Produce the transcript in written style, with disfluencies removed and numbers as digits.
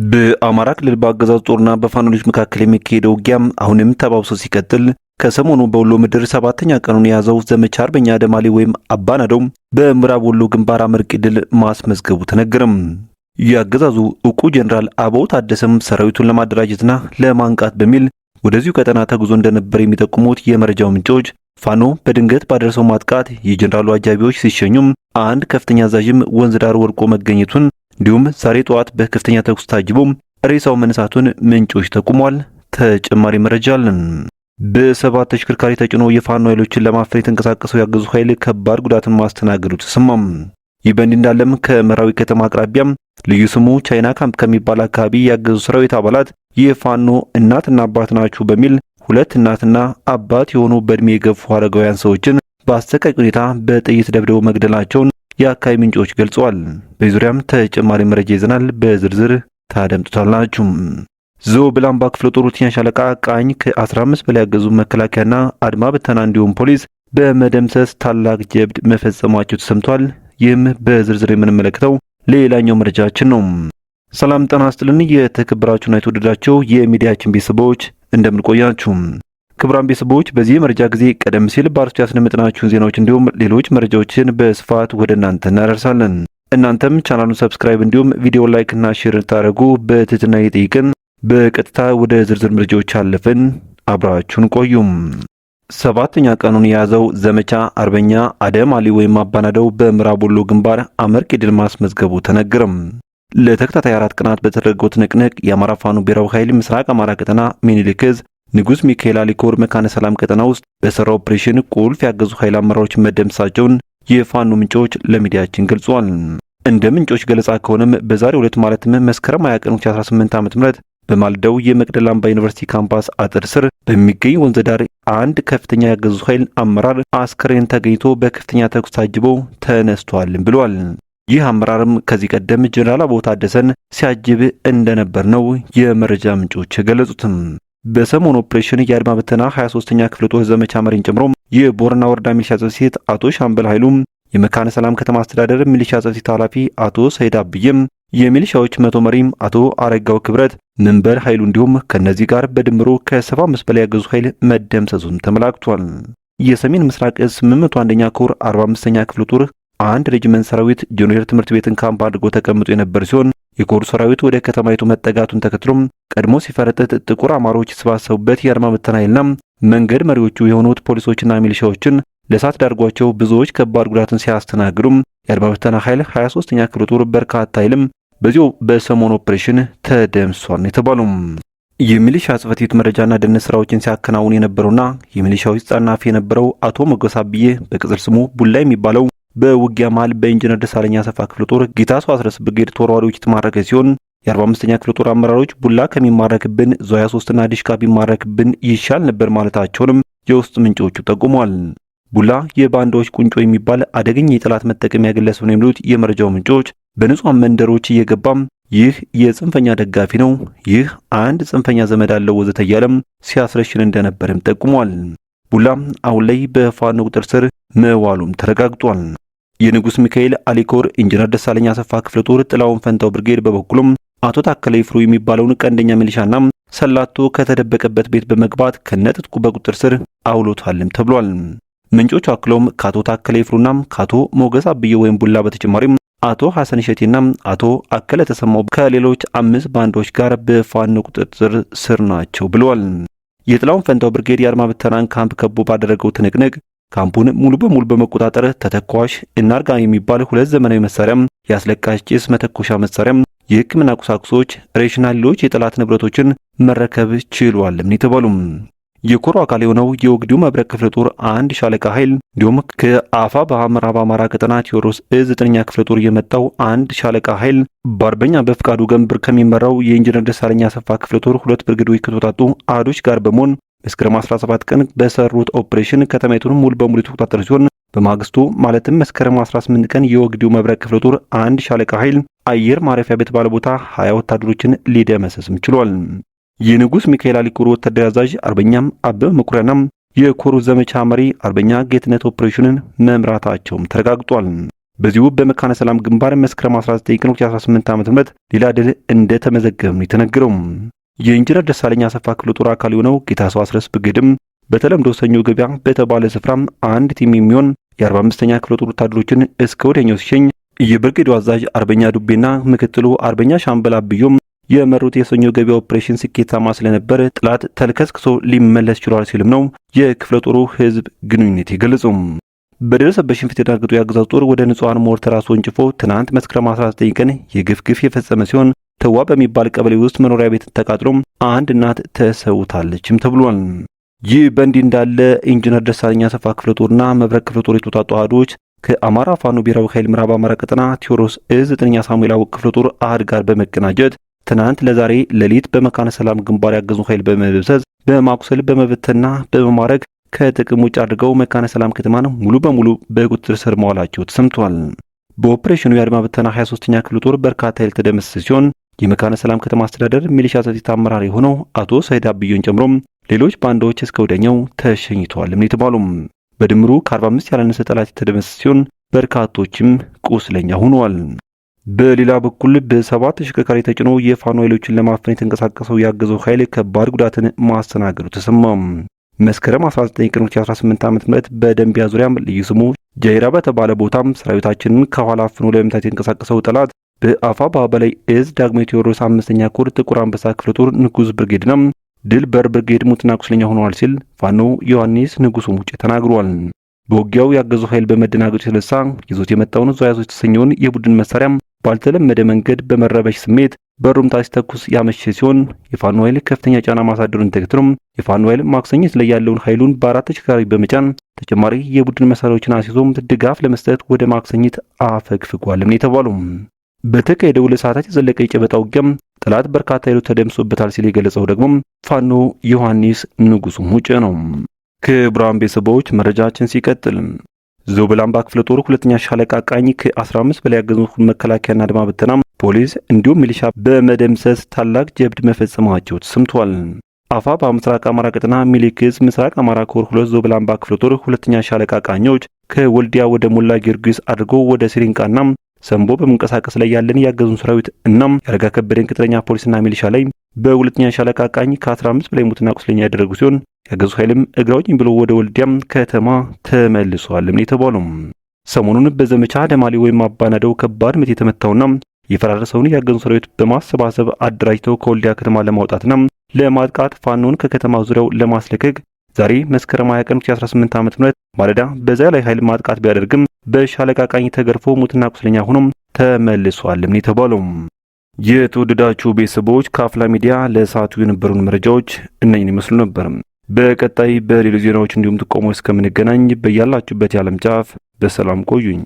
በአማራ ክልል በአገዛዙ ጦርና በፋኖች መካከል የሚካሄደው ውጊያም አሁንም ተባብሶ ሲቀጥል ከሰሞኑ በወሎ ምድር 7ኛ ቀኑን የያዘው ዘመቻ አርበኛ አደማሊ ወይም አባናደው በምዕራብ ወሎ ግንባር አመርቂ ድል ማስመዝገቡ ተነገረም። የአገዛዙ ዕውቁ ጀነራል አበባው ታደሰም ሰራዊቱን ለማደራጀትና ለማንቃት በሚል ወደዚሁ ቀጠና ተጉዞ እንደነበር የሚጠቁሙት የመረጃው ምንጮች ፋኖ በድንገት ባደረሰው ማጥቃት የጀነራሉ አጃቢዎች ሲሸኙም አንድ ከፍተኛ አዛዥም ወንዝ ዳር ወድቆ መገኘቱን እንዲሁም ዛሬ ጠዋት በከፍተኛ ተኩስ ታጅቦ ሬሳው መነሳቱን ምንጮች ጠቁመዋል። ተጨማሪ መረጃ አለን። በሰባት ተሽከርካሪ ተጭኖ የፋኖ ኃይሎችን ለማፈን የተንቀሳቀሰው ያገዙ ኃይል ከባድ ጉዳትን ማስተናገዱ ተሰማም። ይህ በእንዲህ እንዳለም ከመራዊ ከተማ አቅራቢያም ልዩ ስሙ ቻይና ካምፕ ከሚባል አካባቢ ያገዙ ሰራዊት አባላት የፋኖ እናትና አባት ናችሁ በሚል ሁለት እናትና አባት የሆኑ በእድሜ የገፉ አረጋውያን ሰዎችን በአሰቃቂ ሁኔታ በጥይት ደብድበው መግደላቸውን የአካባቢ ምንጮች ገልጸዋል። በዙሪያም ተጨማሪ መረጃ ይዘናል፣ በዝርዝር ታደምጡታላችሁ። ዞብላምባ ክፍለ ጦር ሁለተኛ ሻለቃ ቃኝ ከ15 በላይ ያገዙ መከላከያና አድማ በተና እንዲሁም ፖሊስ በመደምሰስ ታላቅ ጀብድ መፈጸማቸው ተሰምቷል። ይህም በዝርዝር የምንመለከተው ሌላኛው መረጃችን ነው። ሰላም ጤና ይስጥልን። የተከበራችሁና የተወደዳችሁ የሚዲያችን ቤተሰቦች እንደምን ቆያችሁ? ክቡራን ቤተሰቦች በዚህ መረጃ ጊዜ ቀደም ሲል ባርቱ ያስደመጥናችሁን ዜናዎች እንዲሁም ሌሎች መረጃዎችን በስፋት ወደ እናንተ እናደርሳለን። እናንተም ቻናሉን ሰብስክራይብ እንዲሁም ቪዲዮ ላይክ እና ሼር ታደርጉ በትህትና እየጠየቅን በቀጥታ ወደ ዝርዝር መረጃዎች አለፍን። አብራችሁን ቆዩም። 7ኛ ቀኑን የያዘው ዘመቻ አርበኛ አደማሊ ወይም አባናደው በምዕራብ ወሎ ግንባር አመርቂ ድል ማስመዝገቡ ተነገረም። ለተከታታይ 4 ቀናት በተደረገው ትንቅንቅ የአማራ ፋኖ ብሔራዊ ኃይል ምስራቅ አማራ ቀጠና ሚኒሊክ ዕዝ ንጉስ ሚካኤል አሊኮር መካነ ሰላም ቀጠና ውስጥ በሰራው ኦፕሬሽን ቁልፍ ያገዙ ኃይል አመራሮች መደምሰሳቸውን የፋኖ ምንጮች ለሚዲያችን ገልጸዋል። እንደ ምንጮች ገለጻ ከሆነም በዛሬው ዕለት ማለትም መስከረም 20 ቀን 2018 ዓ.ም በማልዳው የመቅደላ አምባ ዩኒቨርሲቲ ካምፓስ አጥር ስር በሚገኝ ወንዝ ዳር አንድ ከፍተኛ ያገዙ ኃይል አመራር አስከሬን ተገኝቶ በከፍተኛ ተኩስ ታጅቦ ተነስቷል ብሏል። ይህ አመራርም ከዚህ ቀደም ጀነራል አበባው ታደሰን ሲያጅብ እንደነበር ነው የመረጃ ምንጮች የገለጹትም። በሰሞኑ ኦፕሬሽን የአድማ በተና 23ኛ ክፍለ ጦር ዘመቻ መሪን ጨምሮ የቦረና ወረዳ ሚሊሻ ጽሕፈት ቤት አቶ ሻምበል ኃይሉም፣ የመካነ ሰላም ከተማ አስተዳደር ሚሊሻ ጽሕፈት ቤት ኃላፊ አቶ ሰይድ አብይም፣ የሚሊሻዎች መቶ መሪም አቶ አረጋው ክብረት መንበር ኃይሉ እንዲሁም ከነዚህ ጋር በድምሩ ከ75 በላይ ያገዙ ኃይል መደምሰሱን ተመላክቷል። የሰሜን ምስራቅ ዕዝ 801ኛ ኮር 45ኛ ክፍለ ጦር አንድ ሬጅመንት ሰራዊት ጆኒየር ትምህርት ቤትን ካምፕ አድርጎ ተቀምጦ የነበር ሲሆን የኮሩ ሰራዊት ወደ ከተማይቱ መጠጋቱን ተከትሎም ቀድሞ ሲፈረጥጥ ጥቁር አማሮች የተሰባሰቡበት የአድማ በተና ኃይልና መንገድ መሪዎቹ የሆኑት ፖሊሶችና ሚሊሻዎችን ለእሳት ዳርጓቸው ብዙዎች ከባድ ጉዳትን ሲያስተናግዱም የአድማ በተና ኃይል 23ኛ ክፍለ ጦር በርካታ ኃይልም በዚሁ በሰሞኑ ኦፕሬሽን ተደምሷል የተባለው የሚሊሻ ጽሕፈት ቤት መረጃና ደህንነት ስራዎችን ሲያከናውን የነበረውና የሚሊሻዎች ጸናፊ የነበረው አቶ ሞገስ አብዬ በቅጽል ስሙ ቡላ የሚባለው በውጊያ መሃል በኢንጂነር ደሳለኛ አሰፋ ክፍለ ጦር ጌታሱ አስረስ ብርጌድ ተወርዋሪዎች የተማረከ ሲሆን የ45ኛ ክፍለ ጦር አመራሮች ቡላ ከሚማረክብን ዞያ 3ና ዲሽካ ቢማረክብን ይሻል ነበር ማለታቸውንም የውስጥ ምንጮቹ ጠቁመዋል። ቡላ የባንዳዎች ቁንጮ የሚባል አደገኛ የጠላት መጠቀሚያ ግለሰብ ነው የሚሉት የመረጃው ምንጮች በንጹሃን መንደሮች እየገባም ይህ የጽንፈኛ ደጋፊ ነው፣ ይህ አንድ ጽንፈኛ ዘመድ አለው ወዘተ እያለም ሲያስረሽን እንደነበርም ጠቁሟል። ቡላ አሁን ላይ በፋኖ ቁጥጥር ስር መዋሉም ተረጋግጧል። የንጉስ ሚካኤል አሊኮር ኢንጂነር ደሳለኛ አሰፋ ክፍለ ጦር ጥላውን ፈንታው ብርጌድ በበኩሉም አቶ ታከለ ይፍሩ የሚባለውን ቀንደኛ ሚሊሻና ሰላቶ ከተደበቀበት ቤት በመግባት ከነጥጥቁ በቁጥጥር ስር አውሎታልም ተብሏል። ምንጮቹ አክለውም ከአቶ ታከለ ይፍሩና ከአቶ ሞገስ አብዬ ወይም ቡላ በተጨማሪም አቶ ሐሰን ሸቴና አቶ አከለ ተሰማው ከሌሎች 5 ባንዶች ጋር በፋኖ ቁጥጥር ስር ናቸው ብለዋል። የጥላውን ፈንታው ብርጌድ የአድማ በተናን ካምፕ ከቦ ባደረገው ትንቅንቅ ካምፑን ሙሉ በሙሉ በመቆጣጠር ተተኳሽ እናርጋ የሚባል 2 ዘመናዊ መሳሪያም፣ ያስለቃሽ ጭስ መተኮሻ መሳሪያም፣ የሕክምና ቁሳቁሶች፣ ሬሽና ሌሎች የጠላት ንብረቶችን መረከብ ችሏልም የተባሉም የኮሩ አካል የሆነው የወግዲው መብረቅ ክፍለ ጦር አንድ ሻለቃ ኃይል እንዲሁም ከአፋ በምዕራብ አማራ ቀጠና ቴዎድሮስ ዕዝ 9ኛ ክፍለ ጦር የመጣው አንድ ሻለቃ ኃይል በአርበኛ በፍቃዱ ገንብር ከሚመራው የኢንጂነር ደሳለኛ አሰፋ ክፍለ ጦር 2 ብርጌዶች ከተወጣጡ አህዶች ጋር በመሆን መስከረም 17 ቀን በሰሩት ኦፕሬሽን ከተማይቱን ሙሉ በሙሉ የተቆጣጠሩ ሲሆን በማግስቱ ማለትም መስከረም 18 ቀን የወግዲው መብረቅ ክፍለ ጦር አንድ ሻለቃ ኃይል አየር ማረፊያ ቤት ባለቦታ 20 ወታደሮችን ሊደመሰስም ችሏል። የንጉስ ሚካኤል አሊኮር ወታደራዊ አዛዥ አርበኛም አበበ መኩሪያና የኮሩ ዘመቻ መሪ አርበኛ ጌትነት ኦፕሬሽንን መምራታቸውም ተረጋግጧል። በዚሁ በመካነ ሰላም ግንባር መስከረም 19 ቀን 2018 ዓ.ም ሌላ ድል እንደተመዘገበ ነው የተነገረው። የኢንጂነር ደሳለኝ አሰፋ ክፍለ ጦር አካል የሆነው ጌታሰው አስረስ ብርጌድም በተለምዶ ሰኞ ገበያ በተባለ ስፍራ አንድ ቲም የሚሆን የ45ኛ ክፍለ ጦር ወታደሮችን እስከ ወዲያኛው ሲሸኝ የብርጌዱ አዛዥ አርበኛ ዱቤና ምክትሉ አርበኛ ሻምበል አብዮም የመሩት የሰኞ ገበያ ኦፕሬሽን ስኬታማ ስለነበር ጥላት ተልከስክሶ ሊመለስ ችሏል ሲልም ነው የክፍለ ጦሩ ህዝብ ግንኙነት የገለጸው። በደረሰበት ሽንፈት የዳገቱ የአገዛዙ ጦር ወደ ንጹሃን ሞርተር አስወንጭፎ ትናንት መስከረም 19 ቀን የግፍ የፈጸመ ሲሆን ተዋ በሚባል ቀበሌ ውስጥ መኖሪያ ቤት ተቃጥሎ አንድ እናት ተሰውታለችም ተብሏል። ይህ በእንዲህ እንዳለ ኢንጂነር ደሳለኝ አሰፋ ክፍለ ጦርና መብረቅ ክፍለ ጦር የተውጣጡ አሃዶች ከአማራ ፋኖ ብሔራዊ ኃይል ምዕራብ አማራ ቀጠና ቴዎድሮስ እዝ 9ኛ ሳሙኤል አወቅ ክፍለ ጦር አሃድ ጋር በመቀናጀት ትናንት ለዛሬ ሌሊት በመካነ ሰላም ግንባር ያገዙ ኃይል በመበብሰዝ በማቁሰል በመበተና በመማረክ ከጥቅም ውጭ አድርገው መካነ ሰላም ከተማን ሙሉ በሙሉ በቁጥጥር ስር መዋላቸው ተሰምቷል። በኦፕሬሽኑ የአድማ ብተና 23ኛ ክፍለ ጦር በርካታ ኃይል ተደመሰሰ ሲሆን የመካነ ሰላም ከተማ አስተዳደር ሚሊሻ ሰቲት አመራር የሆነው አቶ ሰይድ አብዮን ጨምሮ ሌሎች ባንዳዎች እስከ ወዲያኛው ተሸኝተዋል የተባሉም በድምሩ ከ45 ያላነሰ ጠላት የተደመሰሰ ሲሆን በርካቶችም ቁስለኛ ሆነዋል። በሌላ በኩል በ7 ተሽከርካሪ ተጭኖ የፋኖ ኃይሎችን ለማፈን የተንቀሳቀሰው ያገዘው ኃይል ከባድ ጉዳትን ማስተናገዱ ተሰማም። መስከረም 19 ቀን 2018 ዓ.ም በደንቢያ ዙሪያ ልዩ ስሙ ጃይራ በተባለ ቦታም ሰራዊታችንን ከኋላ አፍኖ ለመምታት የተንቀሳቀሰው ጠላት በአፋባ በላይ እዝ ዳግማዊ ቴዎድሮስ 5ኛ ኮር ጥቁር አንበሳ ክፍለ ጦር ንጉስ ብርጌድና ድል በር ብርጌድ ሙትና ቁስለኛ ሆነዋል ሲል ፋኖ ዮሐንስ ንጉሱ ሙጬ ተናግሯል። በውጊያው ያገዘው ኃይል በመደናገጡ የተነሳ ይዞት የመጣውን ዙ 23 የተሰኘውን የቡድን መሳሪያም ባልተለመደ መንገድ በመረበሽ ስሜት በሩምታ ሲተኩስ ያመሸ ሲሆን የፋኖ ኃይል ከፍተኛ ጫና ማሳደሩን ተከትሎም የፋኖ ኃይል ማክሰኝት ላይ ያለውን ኃይሉን በአራት ተሽከርካሪ በመጫን ተጨማሪ የቡድን መሳሪያዎችን አስይዞም ድጋፍ ለመስጠት ወደ ማክሰኝት አፈግፍጓልም የተባለው። በተካሄደው ለሰዓታት የዘለቀ የጨበጣ ውጊያም ጠላት በርካታ ኃይሉ ተደምሶበታል ሲል የገለጸው ደግሞ ፋኖ ዮሐንስ ንጉሱ ሙጬ ነው። ክቡራን ቤተሰቦች መረጃችን ሲቀጥል ዞብላምባ ክፍለ ጦር 2ኛ ሻለቃ ቃኝ ከ15 በላይ ያገዙ መከላከያና አድማ ብተና ፖሊስ እንዲሁም ሚሊሻ በመደምሰስ ታላቅ ጀብድ መፈጸማቸው ተሰምቷል። አፋ በምስራቅ አማራ ቀጠና ሚሊክስ ምስራቅ አማራ ኮር 2 ዞብላምባ ክፍለ ጦር 2ኛ ሻለቃ ቃኞች ከወልዲያ ወደ ሞላ ጊዮርጊስ አድርጎ ወደ ሲሪንቃና ሰንቦ በመንቀሳቀስ ላይ ያለን ያገዙን ሰራዊት እናም ያረጋ ከበደን ቅጥረኛ ፖሊስና ሚሊሻ ላይ በ2ኛ ሻለቃ ቃኝ ከ15 በላይ ሙትና ቁስለኛ ያደረጉ ሲሆን ያገዙ ኃይልም እግራውኝ ብሎ ወደ ወልዲያም ከተማ ተመልሷልም የተባለው። ሰሞኑን በዘመቻ ደማሊ ወይም አባናደው ከባድ ምት የተመታውና የፈራረሰውን ያገዙ ሰራዊት በማሰባሰብ አደራጅተው ከወልዲያ ከተማ ለማውጣትና ለማጥቃት ፋኖን ከከተማ ዙሪያው ለማስለቀቅ ዛሬ መስከረም 20 ቀን 2018 ዓ.ም ማለዳ በዛ ላይ ኃይል ማጥቃት ቢያደርግም በሻለቃ ቃኝ ተገርፎ ሙትና ቁስለኛ ሆኖም ተመልሷልም የተባለው። የተወደዳችሁ ቤተሰቦች ከአፍላ ሚዲያ ለሰዓቱ የነበሩን መረጃዎች እነኝን ይመስሉ ነበር። በቀጣይ በሌሎች ዜናዎች እንዲሁም ጥቆሞች እስከምንገናኝ በያላችሁበት የዓለም ጫፍ በሰላም ቆዩኝ።